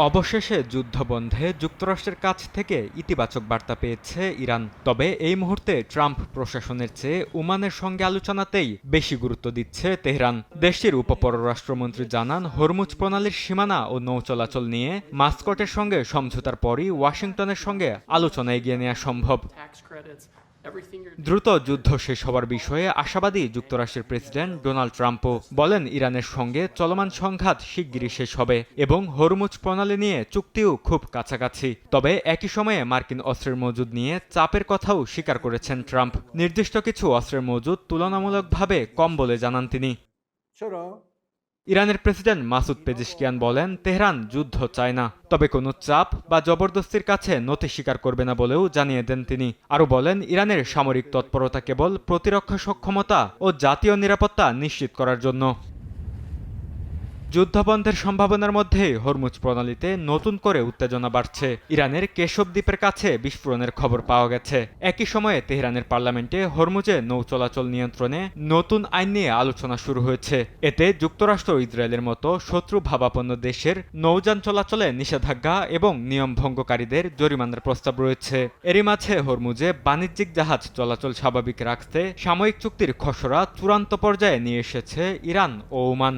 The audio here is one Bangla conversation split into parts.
অবশেষে যুদ্ধবন্ধে যুক্তরাষ্ট্রের কাছ থেকে ইতিবাচক বার্তা পেয়েছে ইরান। তবে এই মুহূর্তে ট্রাম্প প্রশাসনের চেয়ে ওমানের সঙ্গে আলোচনাতেই বেশি গুরুত্ব দিচ্ছে তেহরান। দেশটির উপপররাষ্ট্রমন্ত্রী জানান, হরমুজ প্রণালীর সীমানা ও নৌ চলাচল নিয়ে মাস্কটের সঙ্গে সমঝোতার পরই ওয়াশিংটনের সঙ্গে আলোচনা এগিয়ে নেওয়া সম্ভব। দ্রুত যুদ্ধ শেষ হওয়ার বিষয়ে আশাবাদী যুক্তরাষ্ট্রের প্রেসিডেন্ট ডোনাল্ড ট্রাম্পও বলেন, ইরানের সঙ্গে চলমান সংঘাত শিগগিরই শেষ হবে এবং হরমুজ প্রণালী নিয়ে চুক্তিও খুব কাছাকাছি। তবে একই সময়ে মার্কিন অস্ত্রের মজুদ নিয়ে চাপের কথাও স্বীকার করেছেন ট্রাম্প। নির্দিষ্ট কিছু অস্ত্রের মজুদ তুলনামূলকভাবে কম বলে জানান তিনি। ইরানের প্রেসিডেন্ট মাসুদ পেজিশকিয়ান বলেন, তেহরান যুদ্ধ চায় না, তবে কোনো চাপ বা জবরদস্তির কাছে নতি স্বীকার করবে না বলেও জানিয়ে দেন তিনি। আরও বলেন, ইরানের সামরিক তৎপরতা কেবল প্রতিরক্ষা সক্ষমতা ও জাতীয় নিরাপত্তা নিশ্চিত করার জন্য। যুদ্ধবন্ধের সম্ভাবনার মধ্যে হরমুজ প্রণালীতে নতুন করে উত্তেজনা বাড়ছে। ইরানের কেশব দ্বীপের কাছে বিস্ফোরণের খবর পাওয়া গেছে। একই সময়ে তেহরানের পার্লামেন্টে হরমুজে নৌ চলাচল নিয়ন্ত্রণে নতুন আইন নিয়ে আলোচনা শুরু হয়েছে। এতে যুক্তরাষ্ট্র ও ইসরায়েলের মতো শত্রু ভাবাপন্ন দেশের নৌযান চলাচলে নিষেধাজ্ঞা এবং নিয়ম ভঙ্গকারীদের জরিমানার প্রস্তাব রয়েছে। এরই মাঝে হরমুজে বাণিজ্যিক জাহাজ চলাচল স্বাভাবিক রাখতে সাময়িক চুক্তির খসড়া চূড়ান্ত পর্যায়ে নিয়ে এসেছে ইরান ও ওমান।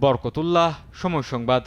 বরকতুল্লাহ, সময় সংবাদ।